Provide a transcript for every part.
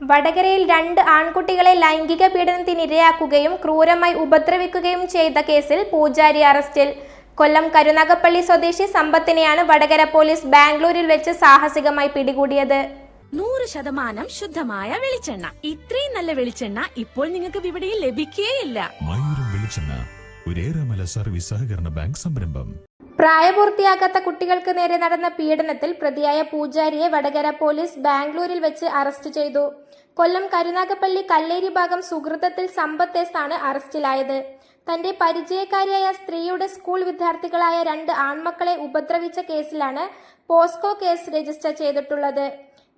വടകരയിൽ 2 ആൺകുട്ടികളെ ലൈംഗിക പീഡനത്തിനിരയാക്കുകയും ക്രൂരമായി ഉപദ്രവിക്കുകയും ചെയ്ത കേസിൽ പൂജാരി അറസ്റ്റിൽ. കൊല്ലം കരുനാഗപ്പള്ളി സ്വദേശി സമ്പത്തിനെയാണ് വടകര പോലീസ് ബാംഗ്ലൂരിൽ വെച്ച് സാഹസികമായി പിടികൂടിയത്. 100% ശുദ്ധമായ വെളിച്ചെണ്ണ. ഇത്രയും നല്ല വെളിച്ചെണ്ണ ഇപ്പോൾ നിങ്ങൾക്ക് വിപണിയിൽ ലഭിക്കുകയില്ല. സർവീസ് സഹകരണ ബാങ്ക് സംരംഭം. പ്രായപൂർത്തിയാകാത്ത കുട്ടികൾക്ക് നേരെ നടന്ന പീഡനത്തിൽ പ്രതിയായ പൂജാരിയെ വടകര പോലീസ് ബാംഗ്ലൂരിൽ വെച്ച് അറസ്റ്റ് ചെയ്തു. കൊല്ലം കരുനാഗപ്പള്ളി കല്ലേരി ഭാഗം സുഹൃത്തത്തിൽ സമ്പത്തേസാണ് അറസ്റ്റിലായത്. തന്റെ പരിചയക്കാരിയായ സ്ത്രീയുടെ സ്കൂൾ വിദ്യാർത്ഥികളായ 2 ആൺമക്കളെ ഉപദ്രവിച്ച കേസിലാണ് പോസ്കോ കേസ് രജിസ്റ്റർ ചെയ്തിട്ടുള്ളത്.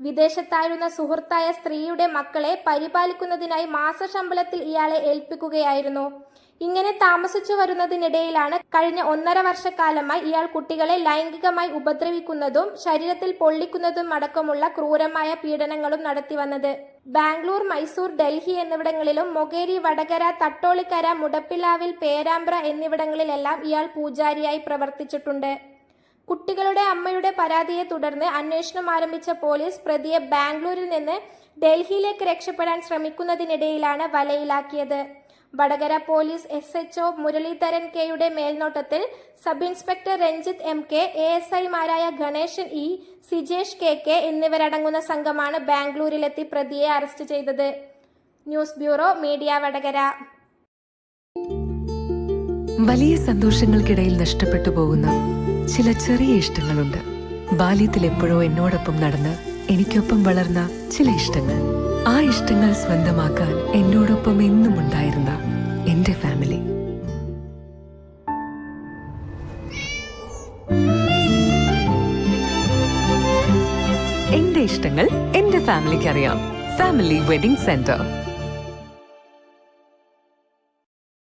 വിദേശത്തായിരുന്ന സുഹൃത്തായ സ്ത്രീയുടെ മക്കളെ പരിപാലിക്കുന്നതിനായി മാസശമ്പളത്തിൽ ഇയാളെ ഏൽപ്പിക്കുകയായിരുന്നു. ഇങ്ങനെ താമസിച്ചു വരുന്നതിനിടയിലാണ് കഴിഞ്ഞ 1.5 വർഷക്കാലമായി ഇയാൾ കുട്ടികളെ ലൈംഗികമായി ഉപദ്രവിക്കുന്നതും ശരീരത്തിൽ പൊള്ളിക്കുന്നതും അടക്കമുള്ള ക്രൂരമായ പീഡനങ്ങളും നടത്തി വന്നത്. ബാംഗ്ലൂർ, മൈസൂർ, ഡൽഹി എന്നിവിടങ്ങളിലും മൊകേരി, വടകര, തട്ടോളിക്കര, മുടപ്പിലാവിൽ, പേരാമ്പ്ര എന്നിവിടങ്ങളിലെല്ലാം ഇയാൾ പൂജാരിയായി പ്രവർത്തിച്ചിട്ടുണ്ട്. കുട്ടികളുടെ അമ്മയുടെ പരാതിയെ തുടർന്ന് അന്വേഷണം ആരംഭിച്ച പോലീസ് പ്രതിയെ ബാംഗ്ലൂരിൽ നിന്ന് ഡൽഹിയിലേക്ക് രക്ഷപ്പെടാൻ ശ്രമിക്കുന്നതിനിടയിലാണ് വലയിലാക്കിയത്. വടകര പോലീസ് SHO മുരളീധരൻ കെയുടെ മേൽനോട്ടത്തിൽ സബ് ഇൻസ്പെക്ടർ രഞ്ജിത്ത് MK, ASI-മാരായ ഗണേശൻ E, സിജേഷ് KK എന്നിവരടങ്ങുന്ന സംഘമാണ് ബാംഗ്ലൂരിലെത്തി പ്രതിയെ അറസ്റ്റ് ചെയ്തത്. News bureau, media Vadakara. വലിയ സന്തോഷങ്ങൾക്കിടയിൽ നഷ്ടപ്പെട്ടു പോകുന്ന ചില ചെറിയ ഇഷ്ടങ്ങളുണ്ട്. ബാല്യത്തിൽ എപ്പോഴോ എന്നോടൊപ്പം നടന്ന് എനിക്കൊപ്പം വളർന്ന ചില ഇഷ്ടങ്ങൾ. ആ ഇഷ്ടങ്ങൾ സ്വന്തമാക്കാൻ എന്നോടൊപ്പം എന്നും ഉണ്ടായിരുന്ന എന്റെ ഫാമിലി. എന്റെ ഇഷ്ടങ്ങൾ എന്റെ ഫാമിലിക്ക് അറിയാം. Family wedding centre.